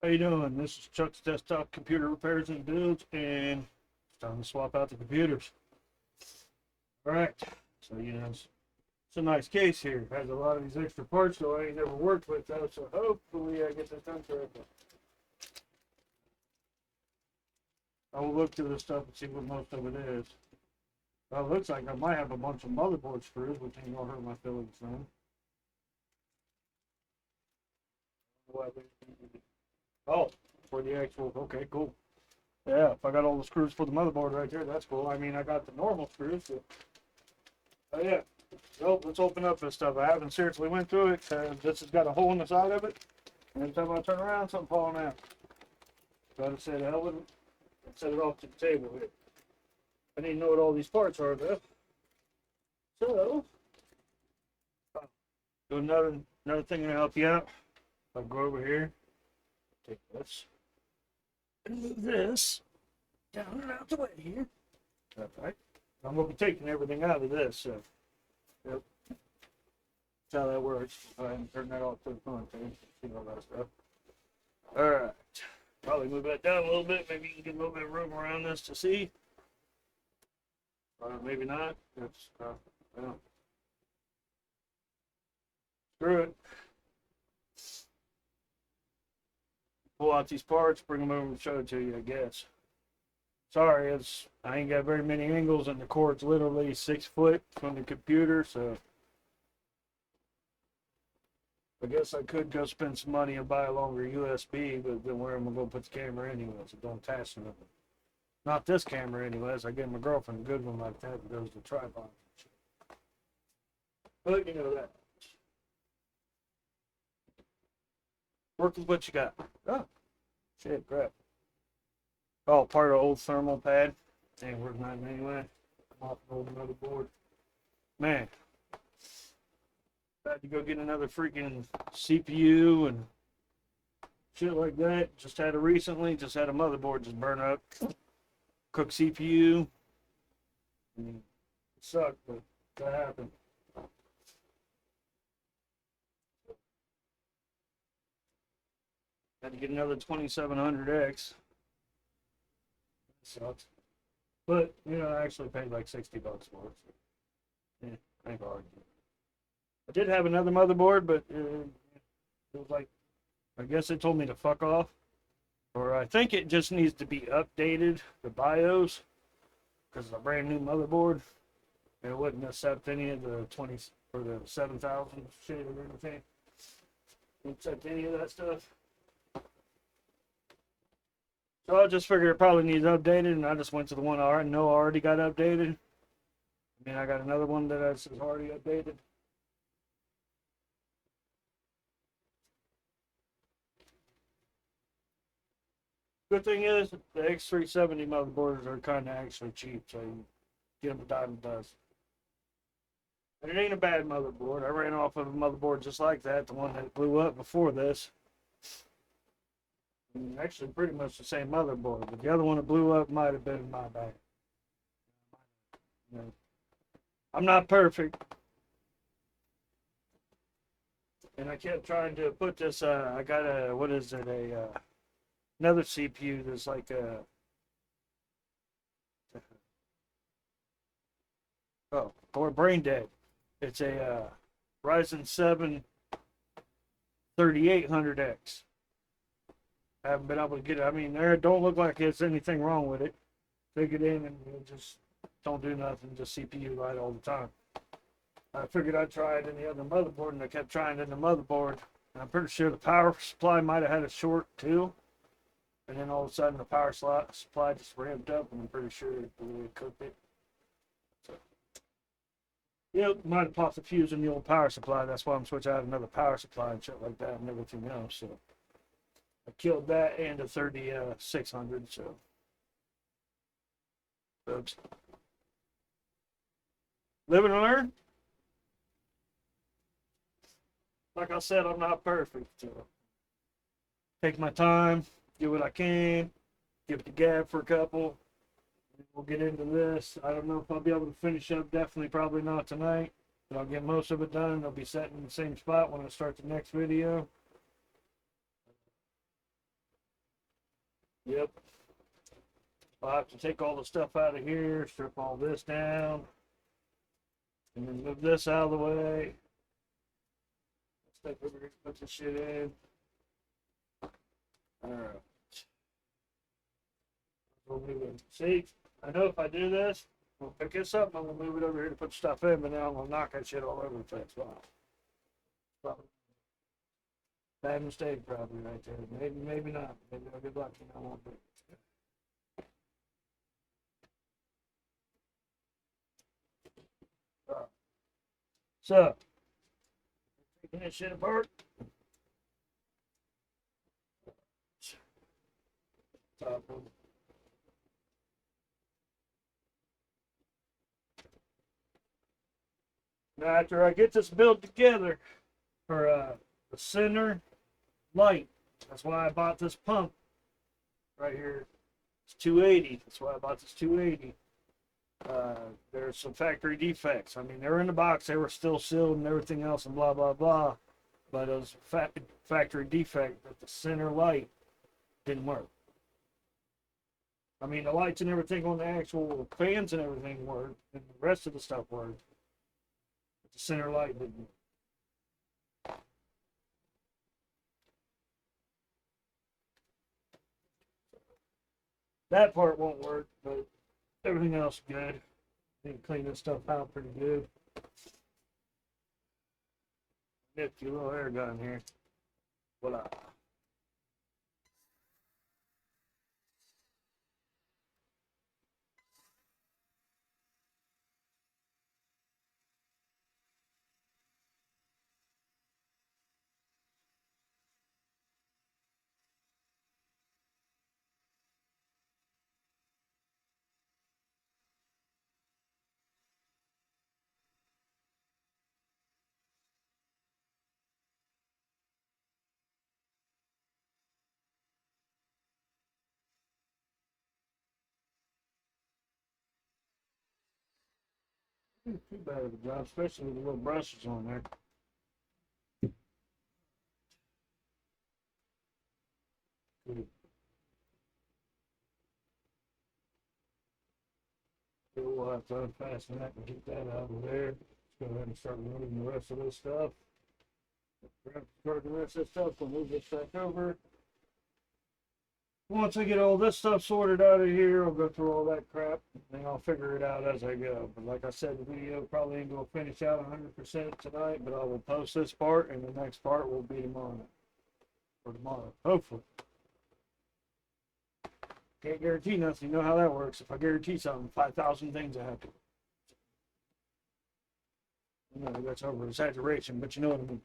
How you doing? This is Chuck's Desktop Computer Repairs and Builds, and it's time to swap out the computers. All right, so it's a nice case here. It has a lot of these extra parts, so I ain't never worked with those. So hopefully I get this done correctly. I will look through this stuff and see what most of it is. Well, it looks like I might have a bunch of motherboard screws, which ain't gonna hurt my feelings then. Oh, for the actual. Okay, cool. Yeah, if I got all the screws for the motherboard right there, that's cool. I mean, I got the normal screws. So. Oh yeah. So let's open up this stuff. I haven't seriously went through it. This has got a hole in the side of it. And every time I turn around, something falling out. So I just say the hell with it and set it off to the table here. I need to know what all these parts are though. So, do another thing to help you out. I'll go over here, take this, and move this down and out the way here. All right. I'm going to be taking everything out of this. So, yep. That's how that works. Go ahead and turn that off to the front. See all that stuff. All right. Probably move that down a little bit. Maybe you can get a little bit of room around this to see. Maybe not. That's, well. Screw it. Pull out these parts, bring them over and show it to you, I guess. Sorry, I ain't got very many angles, and the cord's literally 6 foot from the computer, so I guess I could go spend some money and buy a longer USB, but then where am I going to put the camera anyways? It don't attach to nothing. Not this camera anyways. I gave my girlfriend a good one like that that goes to tripod. But you know that. Work with what you got. Oh, shit, crap. Oh, part of the old thermal pad. Ain't worth nothing anyway. I'm off the old motherboard. Man. Had to go get another freaking CPU and shit like that. Just had it recently. Just had a motherboard just burn up. Cook CPU. I mean, it sucked, but that happened. Had to get another 2700X. Sucks. But, I actually paid like $60 for it. So, yeah, I ain't hard. I did have another motherboard, but it was like, I guess it told me to fuck off. Or I think it just needs to be updated, the BIOS, because it's a brand new motherboard. And it wouldn't accept any of the 20 or the 7000 shit or anything. It wouldn't accept any of that stuff. So I just figured it probably needs updated, and I just went to the one I know already got updated. I mean, I got another one that is already updated. Good thing is, the X370 motherboards are kind of actually cheap, so you get them a dime a dozen. And it ain't a bad motherboard. I ran off of a motherboard just like that, the one that blew up before this. Actually, pretty much the same motherboard, but the other one that blew up might have been my bad. I'm not perfect, and I kept trying to put this. I got a what is it? Another CPU that's like a or brain dead. It's a Ryzen 7 3800X. I haven't been able to get it. I mean, there don't look like there's anything wrong with it. Take it in and it just don't do nothing. Just CPU light all the time. I figured I'd try it in the other motherboard, and I kept trying it in the motherboard. And I'm pretty sure the power supply might have had a short too. And then all of a sudden the power supply just ramped up, and I'm pretty sure it cooked it. So, might have popped a fuse in the old power supply. That's why I'm switching out another power supply and shit like that and everything else. So I killed that and a 3600. So, oops. Live and learn. Like I said, I'm not perfect. So take my time, do what I can, give it the gab for a couple. We'll get into this. I don't know if I'll be able to finish up. Definitely, probably not tonight. But I'll get most of it done. They'll be set in the same spot when I start the next video. Yep. I'll have to take all the stuff out of here, strip all this down, and then move this out of the way. Step over here, put the shit in. Alright. We'll move it. See, I know if I do this, we'll pick this up and I'm gonna move it over here to put stuff in, but now I'm gonna knock that shit all over the place. Wow. Probably. Bad mistake probably right there. Maybe, maybe not. Maybe I'll get lucky and I won't do it. So, taking this shit apart. Top one. Now, after I get this built together for the center light, that's why I bought this pump right here. It's 280. That's why I bought this 280. There's some factory defects. I mean, they were in the box, they were still sealed and everything else, and blah blah blah. But it was a factory defect that the center light didn't work. I mean, the lights and everything on the actual fans and everything worked, and the rest of the stuff worked. But the center light didn't work. That part won't work, but everything else is good. Need to clean this stuff out pretty good. Nifty little air gun here. Voila. Not too bad of a job, especially with the little brushes on there. Good. So we'll have to unfasten that and get that out of there. Let's go ahead and start removing the rest of this stuff. Start the rest of this stuff, we'll move this back over. Once I get all this stuff sorted out of here, I'll go through all that crap, and I'll figure it out as I go. But like I said, the video probably ain't going to finish out 100% tonight, but I will post this part, and the next part will be tomorrow. Or tomorrow, hopefully. Can't guarantee nothing. You know how that works. If I guarantee something, 5,000 things I have to. You know, that's over exaggeration, but you know what I mean.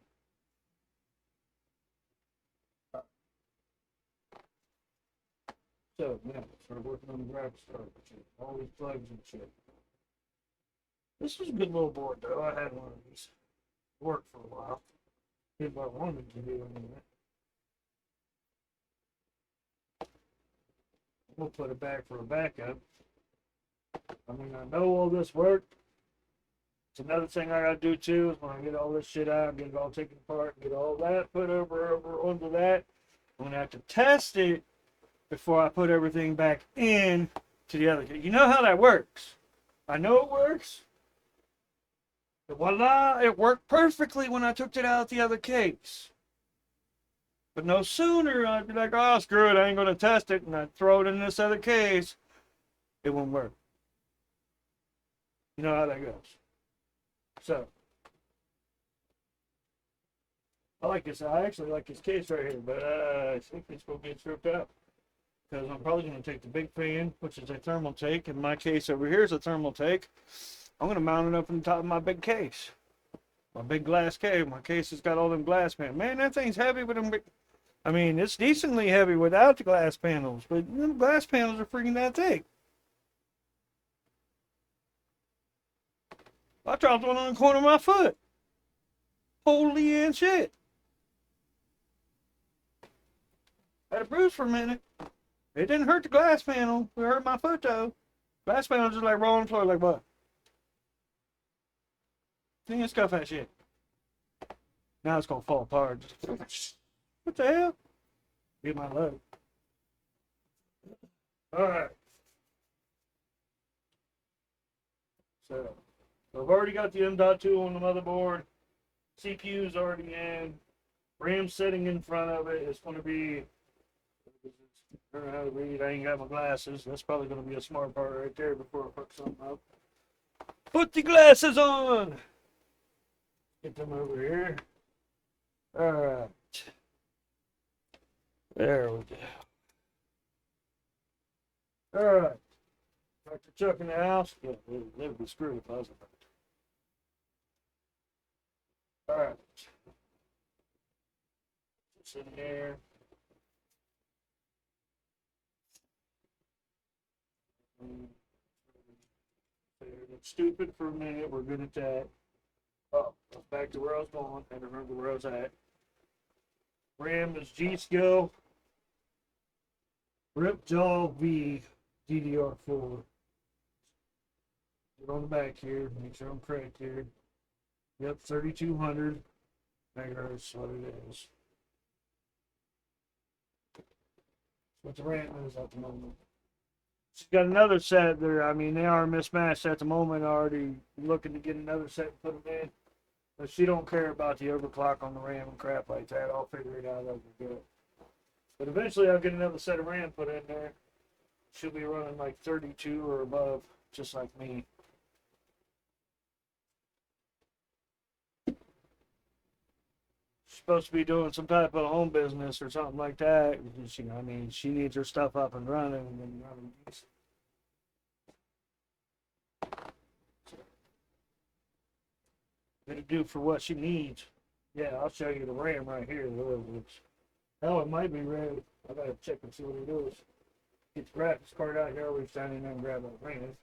So, now, start working on the graphics card. All these plugs and shit. This was a good little board, though. I had one of these. Worked for a while. Did what I wanted to do in it. We'll put it back for a backup. I mean, I know all this worked. It's another thing I gotta do too is when I get all this shit out, get it all taken apart, get all that put over onto that. I'm gonna have to test it before I put everything back in to the other. You know how that works. I know it works. But voila, it worked perfectly when I took it out of the other case. But no sooner I'd be like, oh, screw it, I ain't gonna test it, and I'd throw it in this other case. It won't work. You know how that goes. So, I like this. I actually like this case right here, but I think it's going to get stripped out. Because I'm probably going to take the big fan, which is a thermal take, and my case over here is a thermal take. I'm going to mount it up on the top of my big case. My big glass case. My case has got all them glass panels. Man, that thing's heavy with them. I mean, it's decently heavy without the glass panels, but them glass panels are freaking that thick. I dropped one on the corner of my foot. Holy and shit. I had a bruise for a minute. It didn't hurt the glass panel. It hurt my foot though. Glass panel just like rolling the floor like what? Thing is scuff that shit. Now it's gonna fall apart. What the hell? Get my load. All right. So I've already got the M.2 on the motherboard. CPU is already in. RAM setting in front of it. It's going to be. I don't know how to read. I ain't got my glasses. That's probably going to be a smart part right there before I fuck something up. Put the glasses on. Get them over here. All right. There we go. All right. Dr. Chuck in the house. Yeah, they would be screwed if I was about to. All right. Just in there. It's stupid for a minute. We're good at that. Oh, back to where I was going. I remember where I was at. RAM is G-Skill Ripjaw V DDR4. Get on the back here. Make sure I'm correct here. Yep, 3200 megahertz. What it is. What the RAM is at the moment. She's got another set there. I mean, they are mismatched at the moment. Already looking to get another set and put them in. But she don't care about the overclock on the RAM and crap like that. I'll figure it out as we go. But eventually I'll get another set of RAM put in there. She'll be running like 32 or above, just like me. She's supposed to be doing some type of home business or something like that. I mean, she needs her stuff up and running and running decent. Gonna do for what she needs. Yeah, I'll show you the RAM right here. Hell, it might be ready. I gotta check and see what it is. Get the graphics card out here. We've done in and grab that RAM.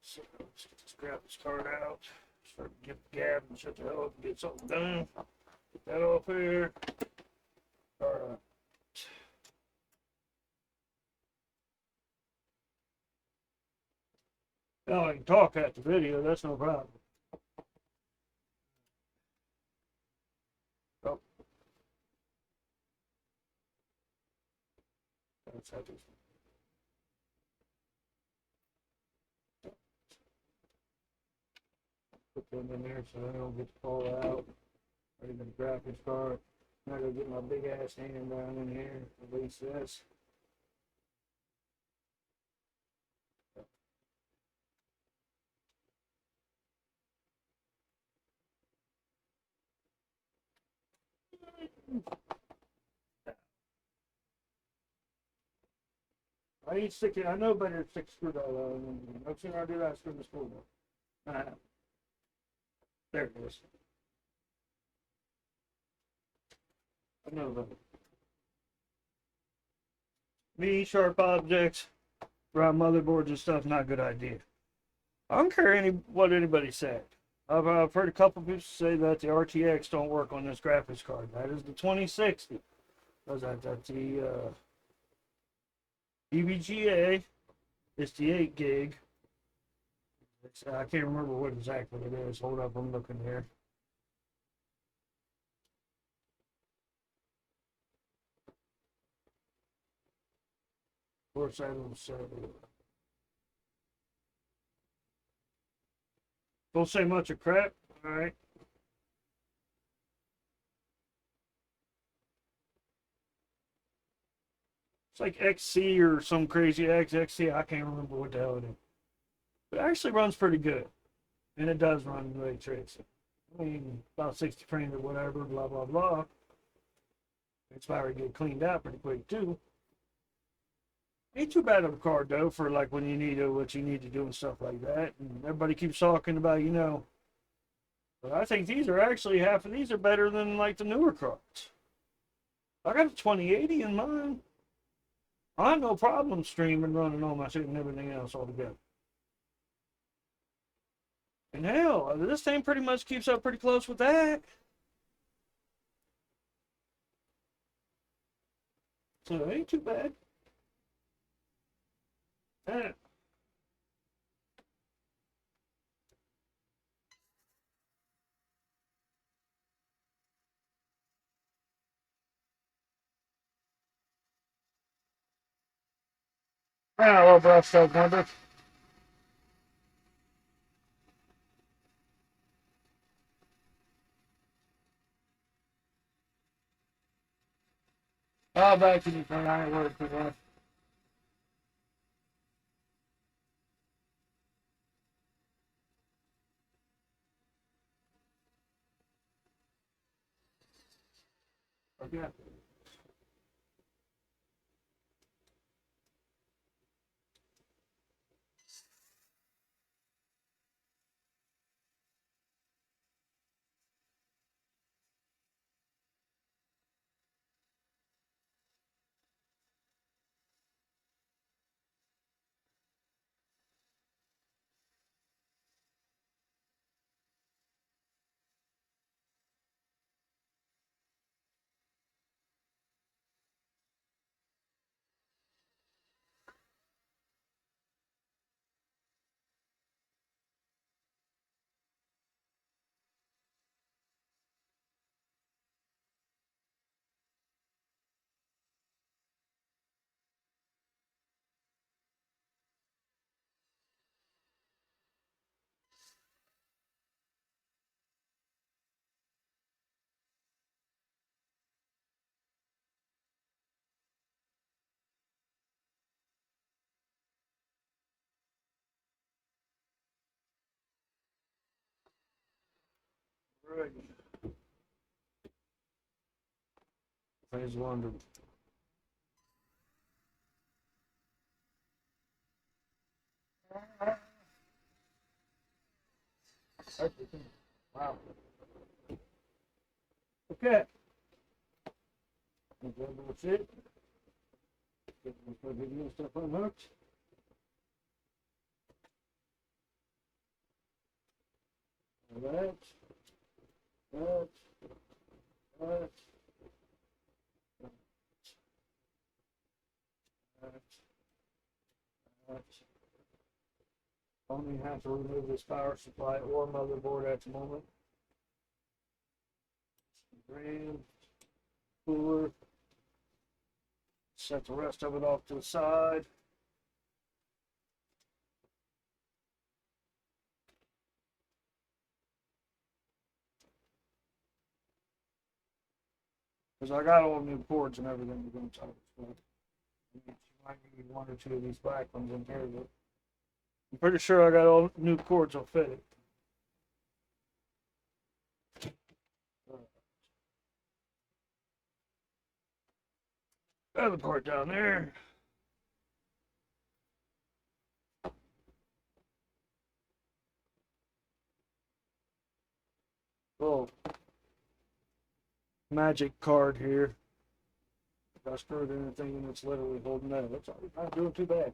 So let's get this graphics card out. Start to get the gap and shut the hell up and get something done. Get that off here. Alright. Now I can talk at the video, that's no problem. Oh. That's how this. Put them in there so they don't get to fall out. Ready for the graphics card. I'm not gonna get my big ass hand down in here. Release this. I ain't sticking. I know better than stick screwdriver. No sooner I do that, I screw the screwdriver. There it is. I know better. Me, sharp objects, around motherboards and stuff, not a good idea. I don't care what anybody said. I've heard a couple people say that the RTX don't work on this graphics card. That is the 2060. That's the EVGA. It's the 8 gig. I can't remember what exactly it is. Hold up, I'm looking here. Of course, I don't say. Don't say much of crap. All right. It's like XC or some crazy XXC. I can't remember what the hell it is. But it actually runs pretty good. And it does run ray tracing. I mean, about 60 frames or whatever, blah, blah, blah. It's probably get cleaned out pretty quick, too. Ain't too bad of a card, though, for like when you need what you need to do and stuff like that. And everybody keeps talking about, but I think these are actually half of these are better than like the newer cards. I got a 2080 in mine. I have no problem streaming, running all my shit and everything else all together. And hell, this thing pretty much keeps up pretty close with that. So it ain't too bad. Eh. Yeah, a little brush up number. I'll back anything. I ain't worried too much. Okay. Right. Phase one to wow. Okay. That's it. Get my video stuff unhooked. That. That. That. That. That. Only have to remove this power supply or motherboard at the moment. RAM, cooler. Set the rest of it off to the side. Because I got all new cords and everything we're going to talk about. You might need one or two of these black ones in here, but I'm pretty sure I got all new cords will fit it. Other part down there. Little magic card here. If I screwed anything and it's literally holding that, it's not doing too bad.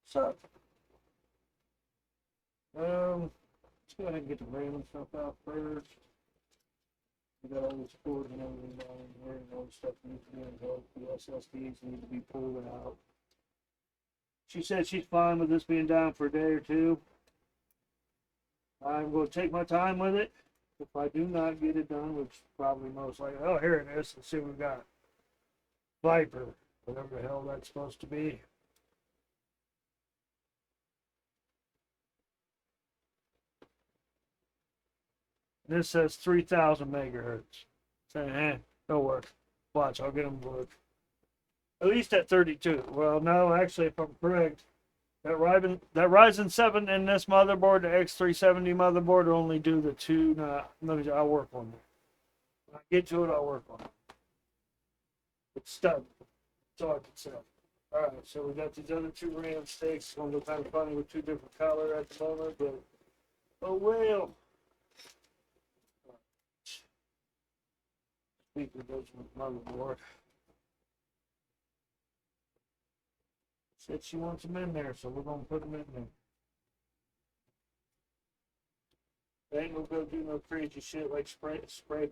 So, let's go ahead and get the random stuff out first. We got all these cords and everything down here, and all the stuff needs to be invoked. The SSDs need to be pulled out. She said she's fine with this being down for a day or two. I'm going to take my time with it. If I do not get it done, which probably most likely, oh, here it is. Let's see what we got. Viper, whatever the hell that's supposed to be. This says 3,000 megahertz. Saying, it'll work. Watch, I'll get them to work. At least at 32. Well, no, actually, if I'm correct, that Ryzen 7 and this motherboard, the X370 motherboard, will only do the two. I'll work on it. When I get to it, I'll work on it. It's stuck. That's all I can say. Alright, so we got these other two RAM sticks. It's going to look kind of funny with two different colors at the moment, but oh well. Speaker goes with motherboard. Said she wants them in there, so we're going to put them in there. They ain't gonna go do no crazy shit like spray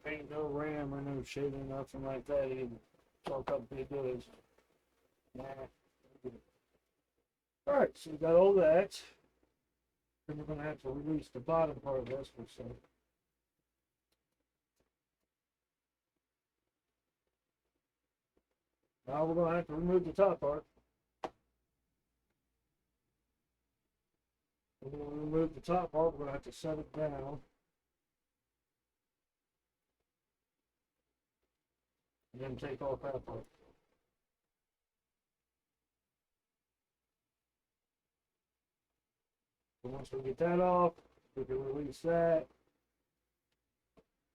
paint no RAM or no shit or nothing like that either. It's all company does. Nah. Alright, so we got all that. Then we're gonna have to release the bottom part of this for some. Now we're gonna have to remove the top part. We're gonna remove the top part. We're gonna have to set it down. And then take off that part. So once we get that off, we can release that.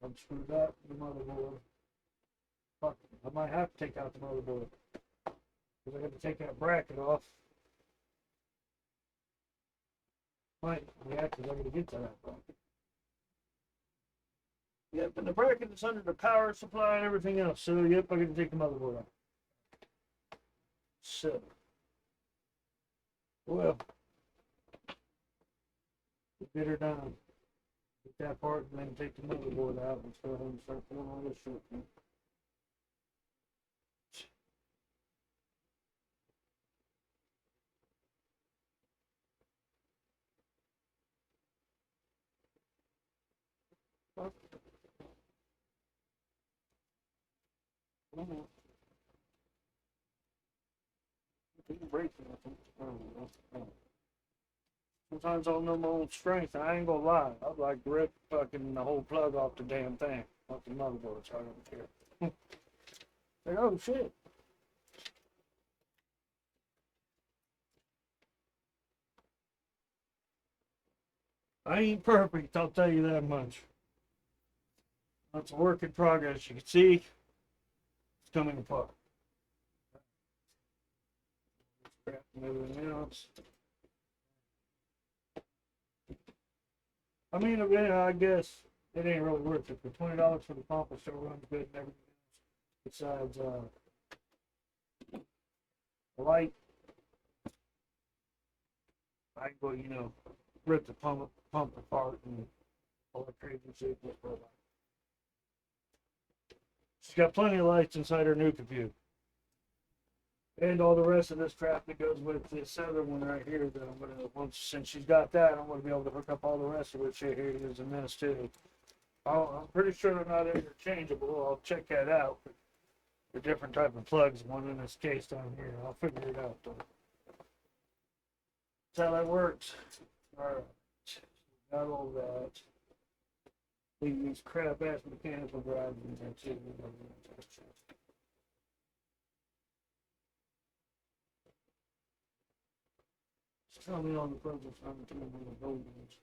Unscrew that from the motherboard. Fuck, I might have to take out the motherboard. Because I got to take that bracket off. Might, yeah, because I got to get to that bracket. Yep, and the bracket is under the power supply and everything else. So, yep, I got to take the motherboard out. So, well, get her done. Get that part and then take the motherboard out and go ahead and start pulling all this shit. Sometimes I don't know my own strength. I ain't gonna lie. I'd like to rip fucking the whole plug off the damn thing, off the motherboard, so I don't care. Like, oh shit. I ain't perfect, I'll tell you that much. That's a work in progress. You can see it's coming apart. Crap and everything else. I mean, I guess it ain't really worth it. For $20 for the pump, it still runs good and everything else. Besides, the light, I go, rip the pump apart and all that crazy shit just for a light. She's got plenty of lights inside her new computer. And all the rest of this crap that goes with this other one right here that I'm gonna, since she's got that, I'm gonna be able to hook up all the rest of it shit here to use in this too. I'm pretty sure they're not interchangeable. I'll check that out. The different type of plugs, one in this case down here. I'll figure it out though. That's how that works. Alright. Got all that. These crap ass mechanical drives in there too. Tell me on the project I'm doing on the buildings.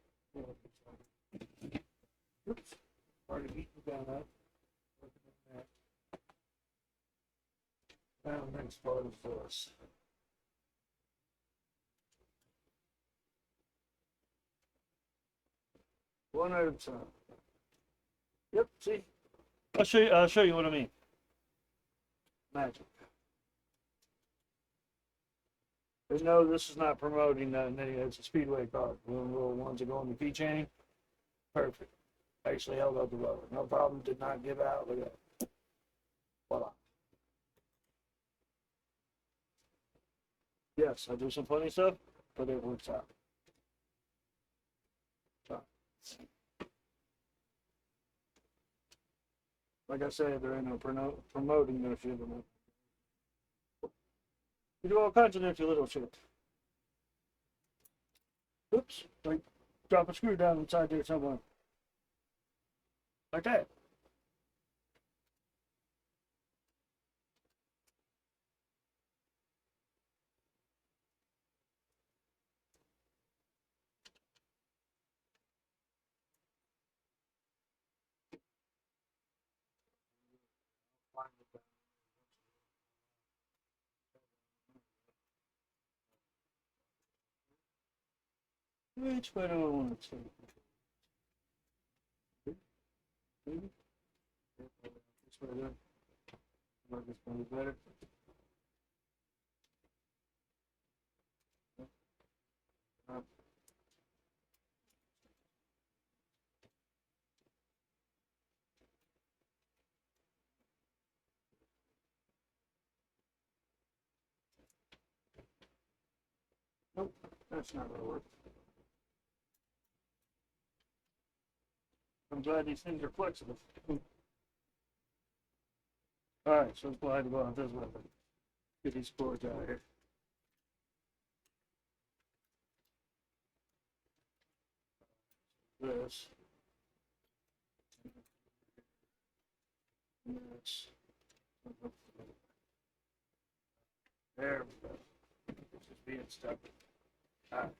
Oops. Already beaten down that. Now the next part is this. One at a time. Yep, see? I'll show you what I mean. Magic. But no, this is not promoting that. It's a speedway car. The little ones that go on the keychain. Perfect. Actually held up the rubber. No problem. Did not give out. Look at that. Voila. Yes, I do some funny stuff, but it works out. So, like I said, there ain't no promoting no shit. You do all kinds of nifty little shit. Oops, like drop a screw down inside there somewhere. Like that. Which way do I want to take it? Maybe? This way there. Work is probably better. Nope, that's not gonna work. I'm glad these things are flexible. Alright, so let's go ahead and go out this way. Get these cords out of here. This. This. There we go. It's just being stuck. Alright.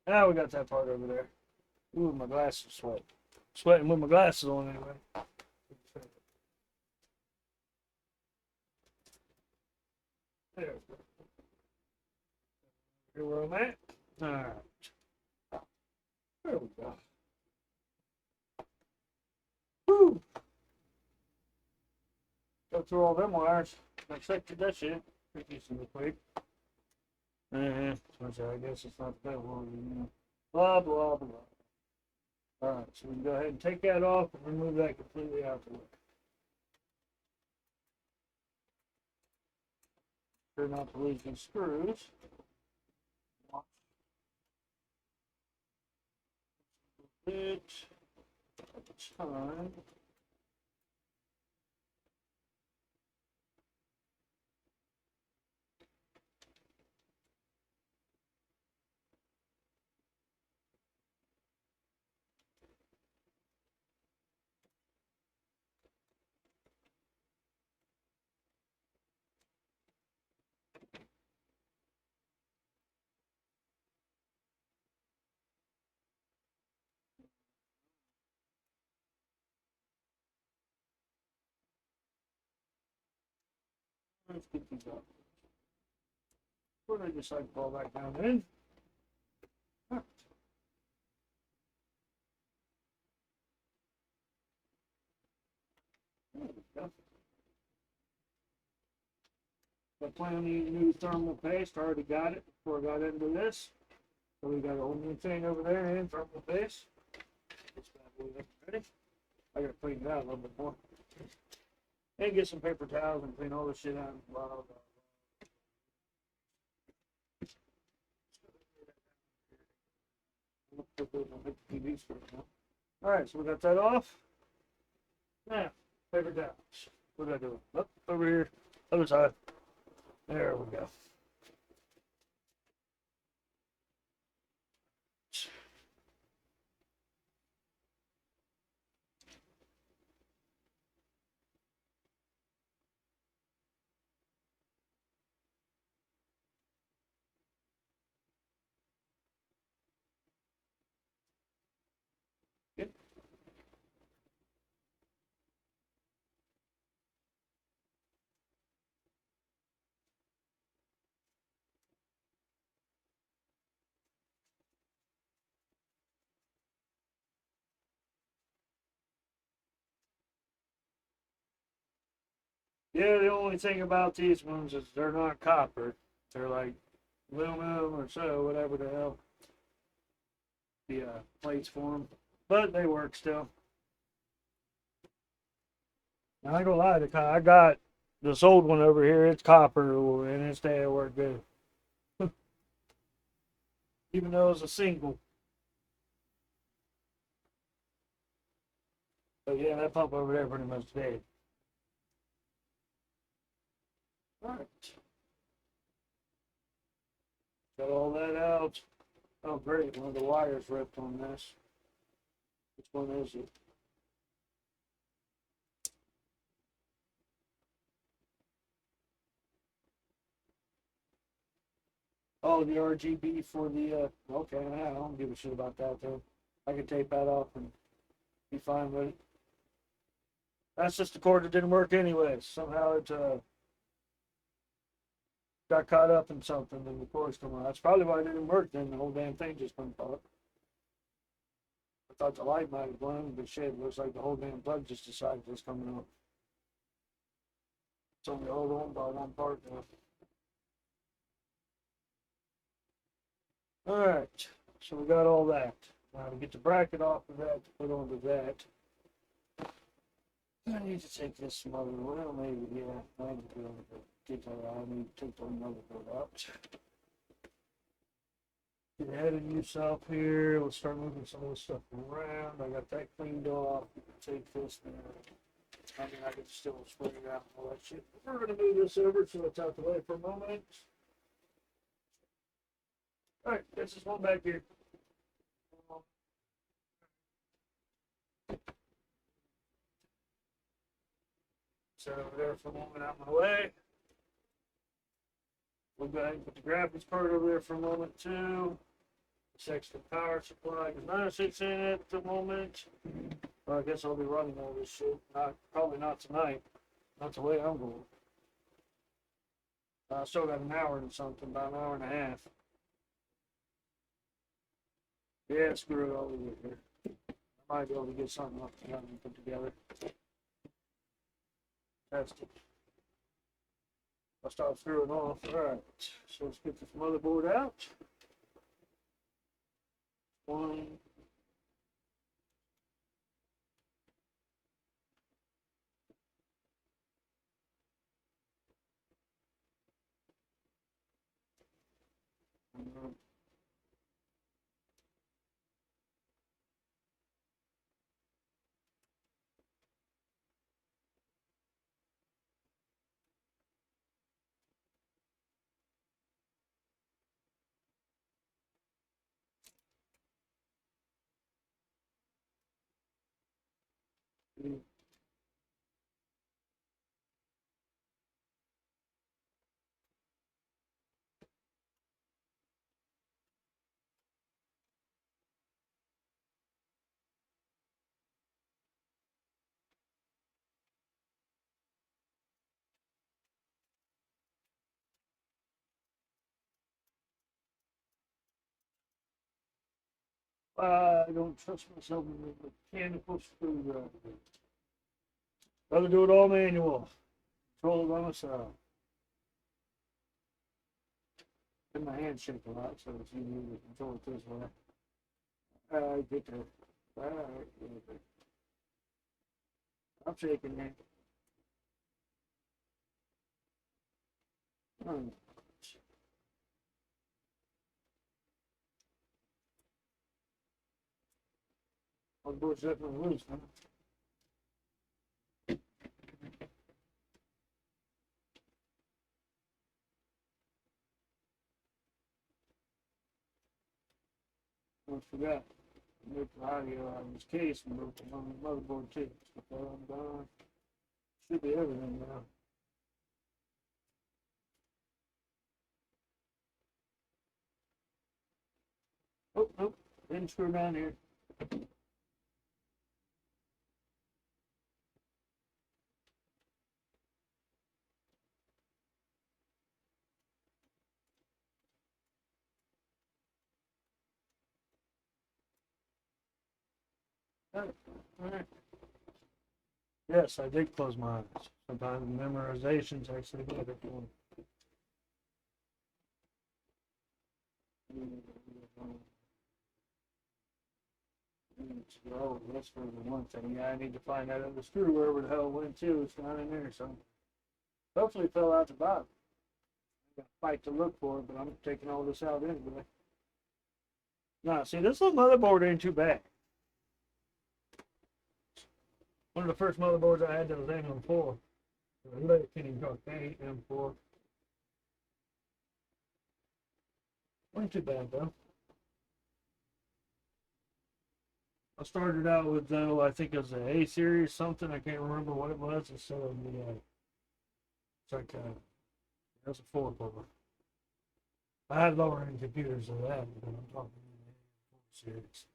Now we got that part over there. Ooh, my glasses sweat. Sweating with my glasses on anyway. There we go. Here where I'm at. Alright. There we go. Woo! Go through all them wires. I sectioned that shit pretty decently quick. So I guess it's not that long, you know. Blah, blah, blah. Alright, so we can go ahead and take that off and remove that completely out the way. Turn out to lose these screws. Bit at a time. Let's get these out. Or they just like fall back down in. Right. There we go. I plan on using new thermal paste. I already got it before I got into this. So we got a whole new thing over there and thermal paste. This bad boy ready. I gotta clean it out a little bit more. And get some paper towels and clean all this shit out. Blah, blah, blah. Alright, so we got that off. Now, paper towels. What did I do? Up, over here, other side. There we go. Good. Yeah, the only thing about these ones is they're not copper. They're like aluminum or so, whatever the hell the plates for them. But they work still. Now, I ain't gonna lie, I got this old one over here. It's copper, and it still work good. Even though it's a single. But yeah, that pump over there pretty much dead. Alright. Got all that out. Oh great, one of the wires ripped on this. Which one is it? Oh, the RGB for the, okay, I don't give a shit about that though. I can tape that off and be fine with it. That's just the cord that didn't work anyway. Somehow it got caught up in something and the cord's come on. That's probably why it didn't work then. The whole damn thing just went up. I thought the light might have blown, but shit, it looks like the whole damn plug just decided it was coming off. It's only hold on by one part now. Alright, so we got all that. Now to get the bracket off of that to put onto that. I need to take this mother, well maybe, yeah, I need to be able to get that out. I need to take the motherboard out. Get ahead of yourself here. Let's start moving some of this stuff around. I got that cleaned off. Take this now. I mean, I can still spray it out and all that shit. We're going to move this over so it's out the way for a moment. All right, this is one back here. So there for a moment out of my way. We'll go ahead and put the graphics card over there for a moment too. This extra power supply, because none of it's in it at the moment. Well, I guess I'll be running all this shit. Probably not tonight. Not the way I'm going. I still got an hour and something, about an hour and a half. Yeah, screw it all over here. I might be able to get something up together and put together. Test it. I'll start screwing off. Alright, so let's get this motherboard out. One. I don't trust myself with a mechanical screwdriver. Rather do it all manual. Control it by myself. And my hands shake a lot, so it's easier to control it this way. Alright, get there. Alright, I'm shaking here. My board's definitely loose, huh? I forgot. I moved the audio out of this case and moved it on the motherboard too. So I'm done. Should be everything now. Oh, nope. Didn't screw down here. Alright. Yes, I did close my eyes. Sometimes memorization's actually better for me. Oh, that's for the one thing. Yeah, I need to find that other screw wherever the hell it went to. It's not in there, so hopefully it fell out the bottom. I got to fight to look for it, but I'm taking all this out anyway. Nah, see, this little motherboard ain't too bad. One of the first motherboards I had that was M4. I can't even talk M4. Wasn't too bad though. I started out with though I think it was an A series something. I can't remember what it was. Instead of the it's like it was a 4-core. I had lower end computers than that, but I'm talking the A4 series.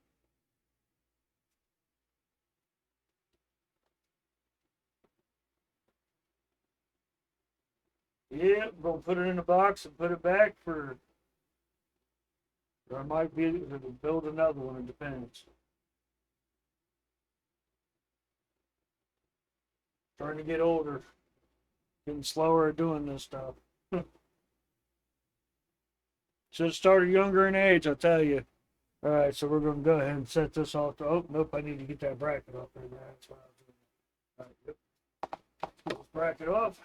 Yeah, gonna put it in a box and put it back for. Or I might be able to build another one. It depends. Trying to get older, getting slower at doing this stuff. Should have started younger in age, I'll tell you. All right, so we're going to go ahead and set this off. Oh, nope, I need to get that bracket off there. That's what I was doing. All right, yep. Get this bracket off.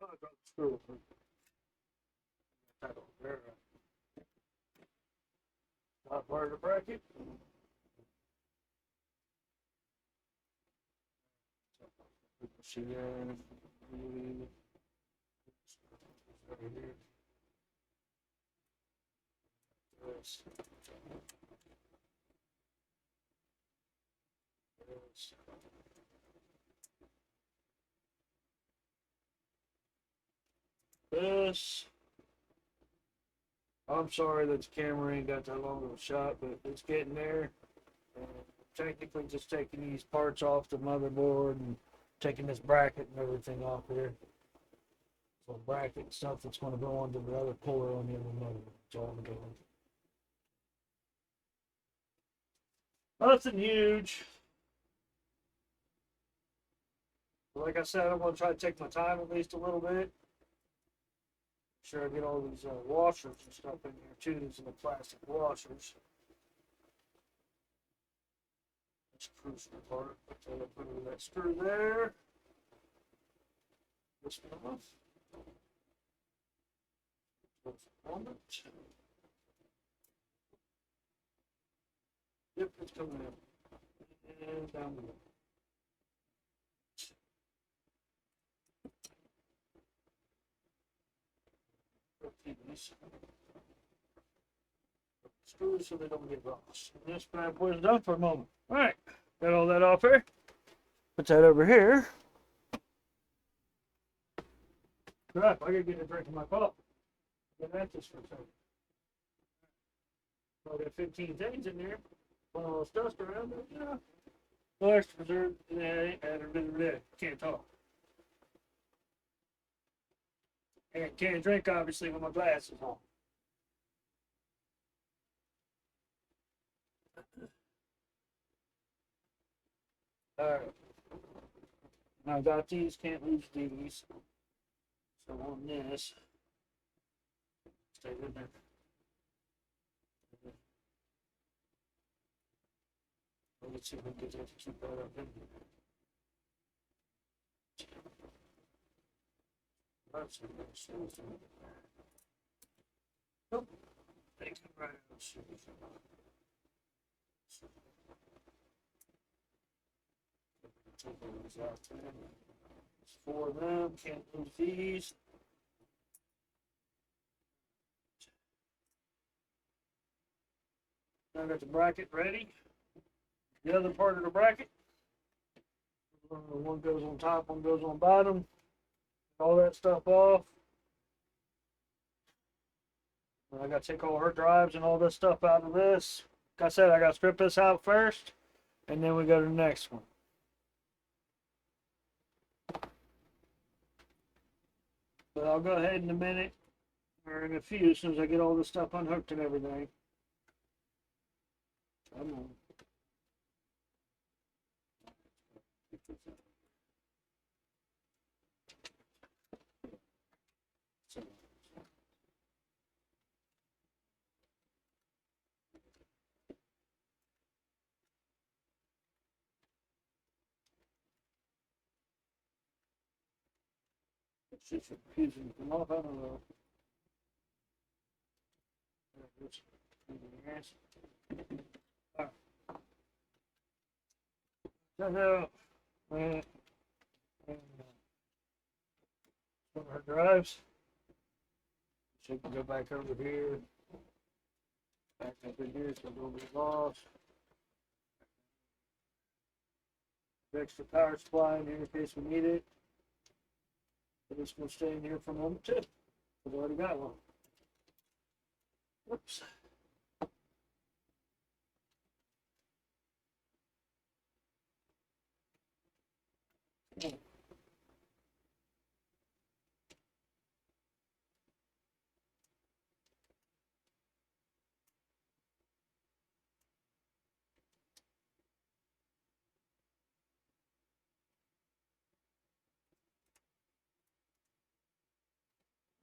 I got the screw. That over there. Top part of the bracket. See there. Over here. This. This. This. I'm sorry that the camera ain't got that long of a shot, but it's getting there. Technically just taking these parts off the motherboard and taking this bracket and everything off here. So bracket and stuff that's going to go onto the other puller on the other motherboard. It's all together. Nothing huge. Like I said, I'm going to try to take my time at least a little bit. Make sure I get all these washers and stuff in here too. These are the plastic washers. That's a crucial part. Put that screw there. This one off. Yep, it's coming in. And down below. These screws so they don't get lost. And this bad boy's done for a moment. Alright, got all that off here. Put that over here. Crap, I gotta get a drink of my coffee. Get at this for a second. I got 15 things in there. Put all this dust around it, you know. No extra reserve. Can't talk. And can't drink, obviously, with my glasses on. Alright. Now I got these, can't lose these. So on this, stay in there. Let's see if we can get that to keep that up in there. That's it. Nope. Take it right out. Take those out there. It's 4 of them. Can't lose these. Now I got the bracket ready. The other part of the bracket. One goes on top, one goes on bottom. All that stuff off. I got to take all her drives and all this stuff out of this. Like I said, I got to strip this out first, and then we go to the next one. But I'll go ahead in a minute, or in a few, as soon as I get all this stuff unhooked and everything. Come on. It's just confusing them off, I don't know. Alright. One of her drives. She can go back over here. Back up in here so it don't get lost. Extra power supply in here in case we need it. But it's going to stay in here for a moment too. We've already got one. Whoops.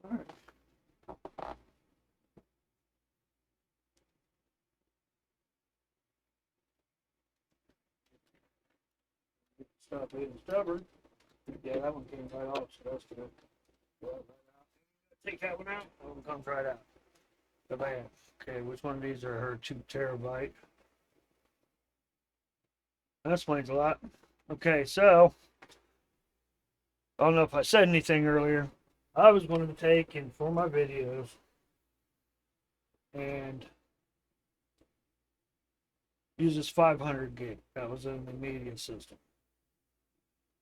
All right. Stop being stubborn. Yeah, that one came right off, so that's good. Take that one out. It comes right out. The bam. Okay, which one of these are her 2 terabyte? That explains a lot. Okay, so I don't know if I said anything earlier. I was going to take and for my videos and use this 500 gig. That was in the media system.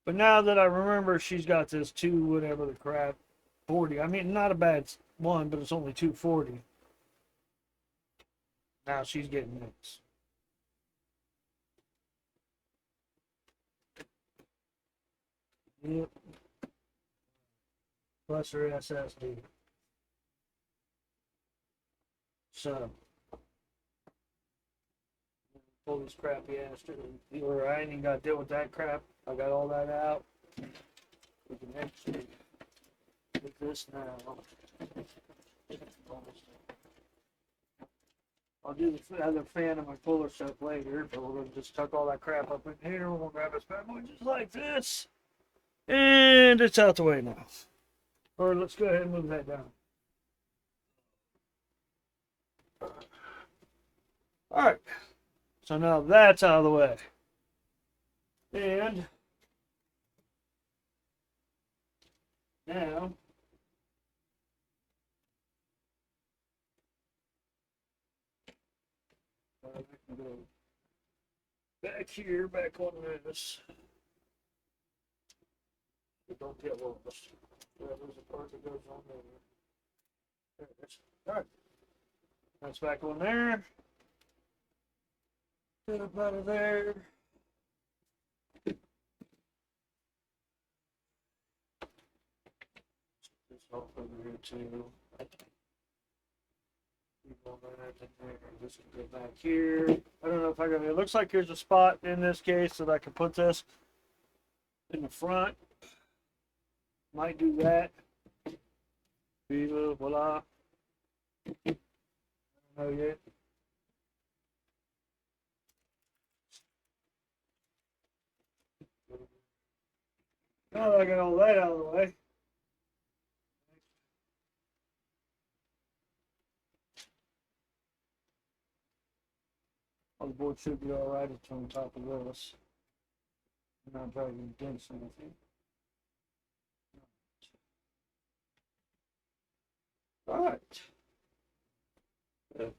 But now that I remember she's got this 2 whatever the crap 40. I mean, not a bad one, but it's only 240. Now she's getting this. Yep. Plus her SSD. So, pull this crappy ass to the dealer. I ain't even got to deal with that crap. I got all that out. We can actually get this now. I'll do the other fan of my cooler stuff later, but we're going to just tuck all that crap up in here. We'll grab a spare one just like this. And it's out the way now. Or let's go ahead and move that down. Alright. So now that's out of the way. And now I can go back here, back on this. But don't get lost. Yeah, there's a part that goes on there. There it is. Alright. That's back on there. Get up out of there. This off over here too. This can go back here. I don't know if I got it. It looks like there's a spot in this case that I can put this in the front. Might do that. Voila. I don't know yet. Now that I got all that out of the way. The board should be alright. It's on top of this. I'm not driving against anything. Alright. Yeah,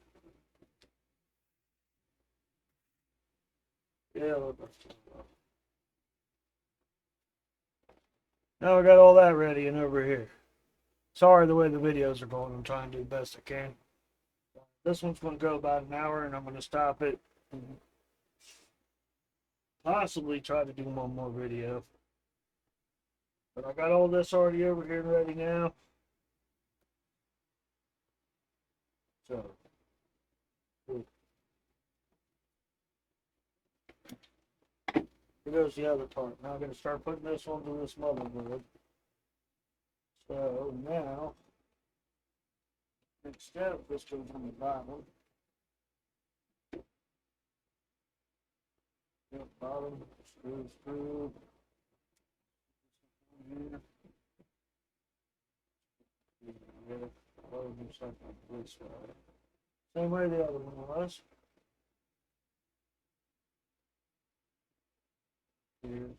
now I got all that ready and over here. Sorry the way the videos are going. I'm trying to do the best I can. This one's going to go about an hour and I'm going to stop it and possibly try to do one more video. But I got all this already over here and ready now. So, here goes the other part. Now I'm going to start putting this onto this motherboard. So now, next step, this goes on the bottom. Yep, bottom, screw. Here. Same way the other one was. Here.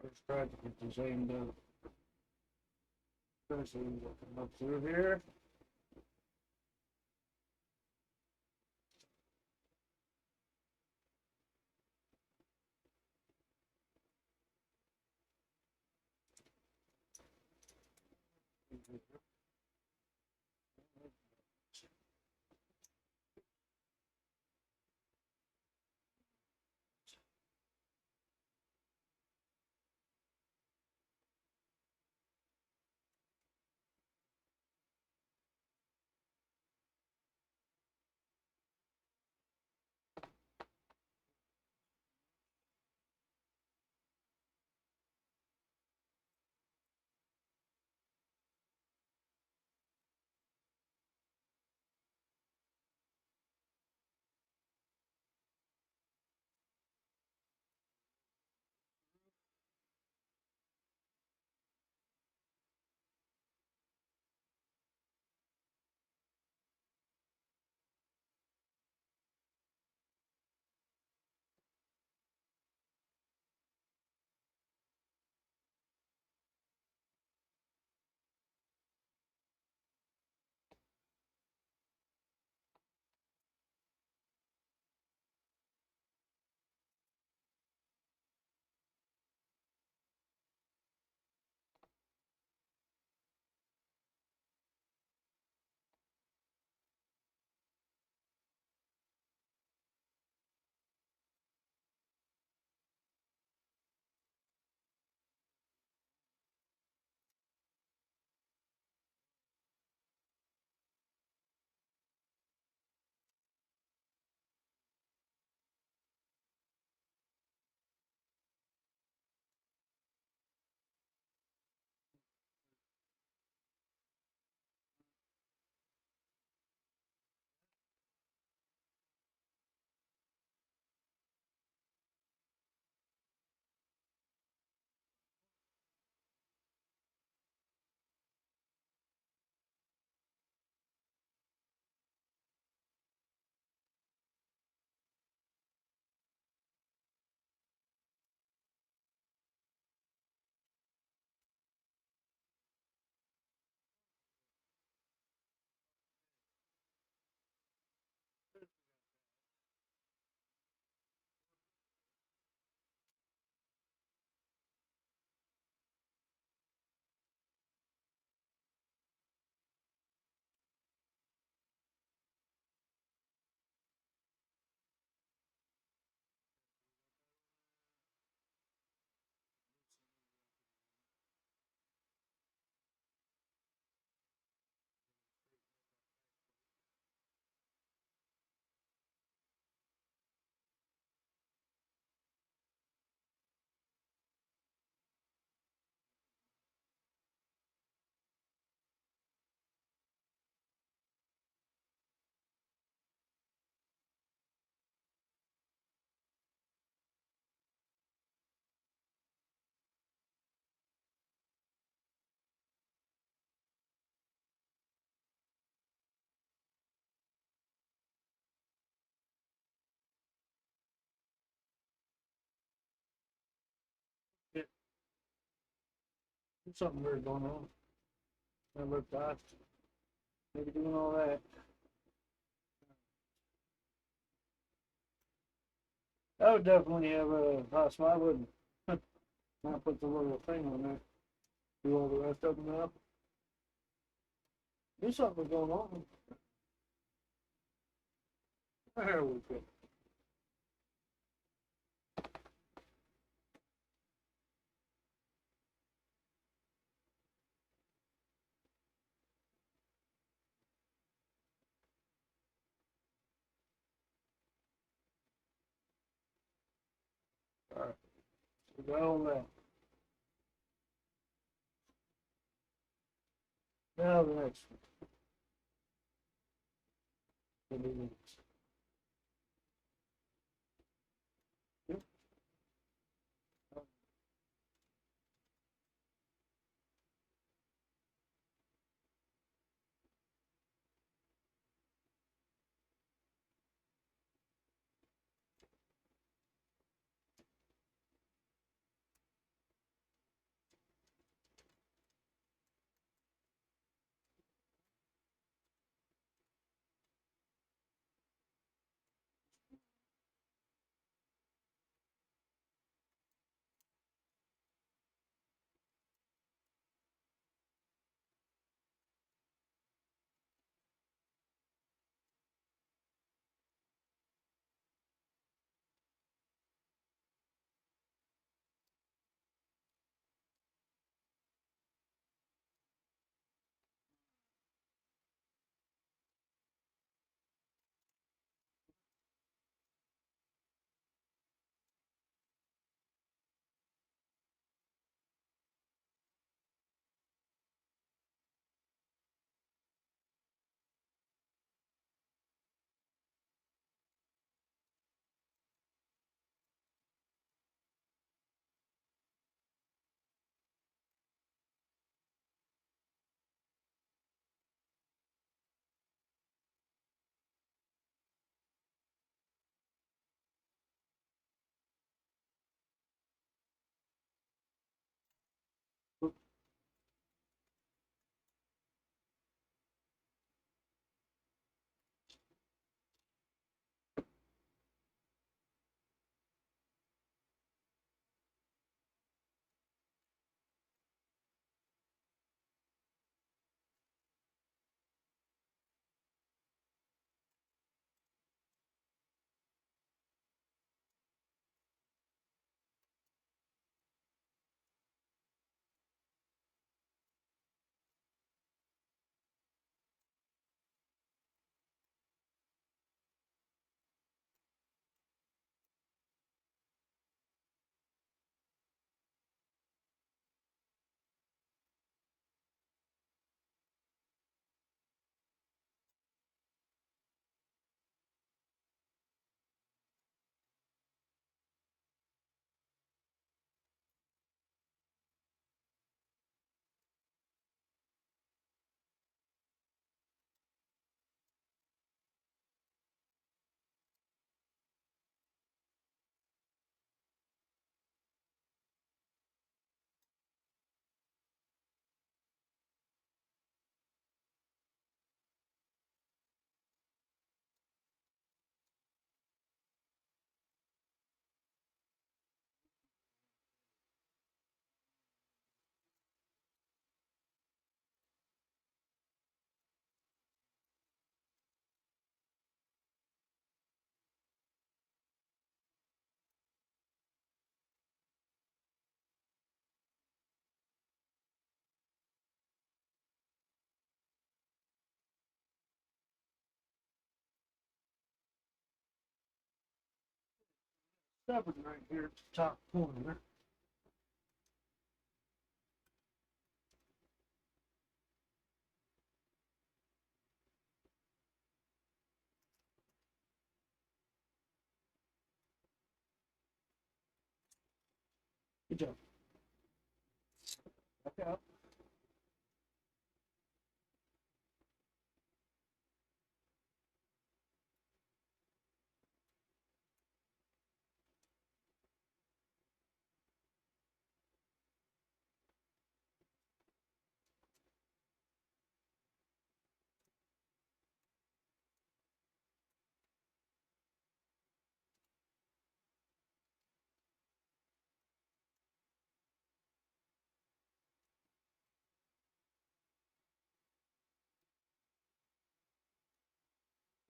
Let's try to get this aimed up. First, we will come up through here. There's something weird going on. I looked off. Maybe doing all that. I would definitely have a hotspot, wouldn't it? Not put the little thing on there. Do all the rest of them up. There's something going on. There we go. All right. We got all that. Now the next one. Yep. Seven right here at the top corner. Good job. Back out.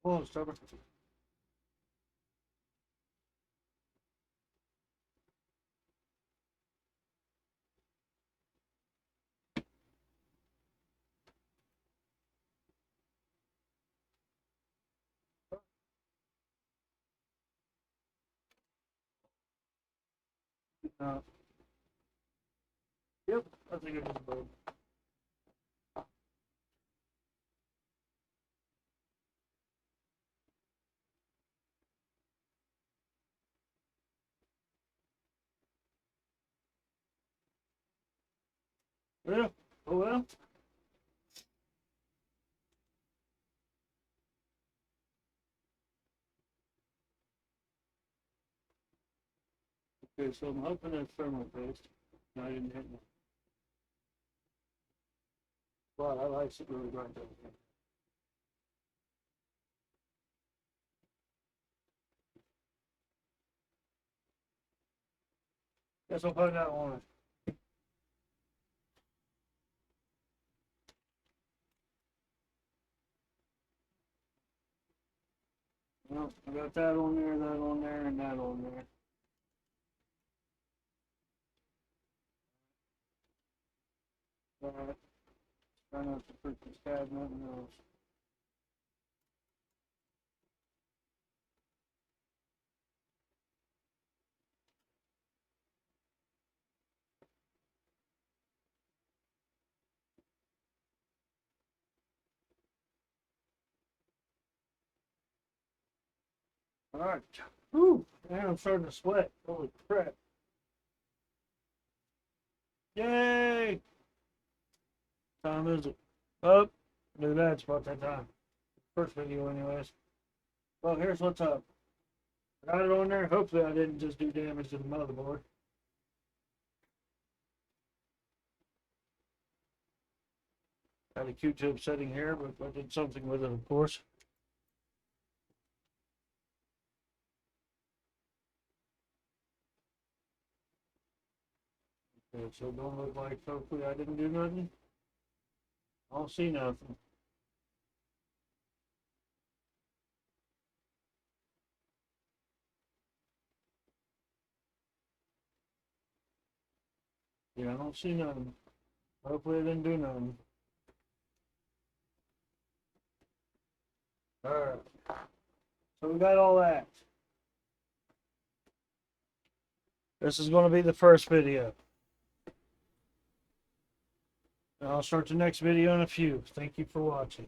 Oh, stubborn. Yep, I think it was a bird. Yeah. Oh well. Okay, so I'm hoping it's thermal paste. No, I didn't hit me. Wow, I like it really right there. Guess I'll find out one. Well, I got that on there, and that on there. Alright. Try not to freaking stab nothing else. Alright. Whew. Man, I'm starting to sweat. Holy crap. Yay! Time is it? Oh, look at that. It's about that time. First video, anyways. Well, here's what's up. Got it on there. Hopefully, I didn't just do damage to the motherboard. Got a Q-tip setting here, but I did something with it, of course. Okay, so it don't look like hopefully I didn't do nothing. I don't see nothing. Yeah, I don't see nothing. Hopefully I didn't do nothing. Alright. So we got all that. This is going to be the first video. And I'll start the next video in a few. Thank you for watching.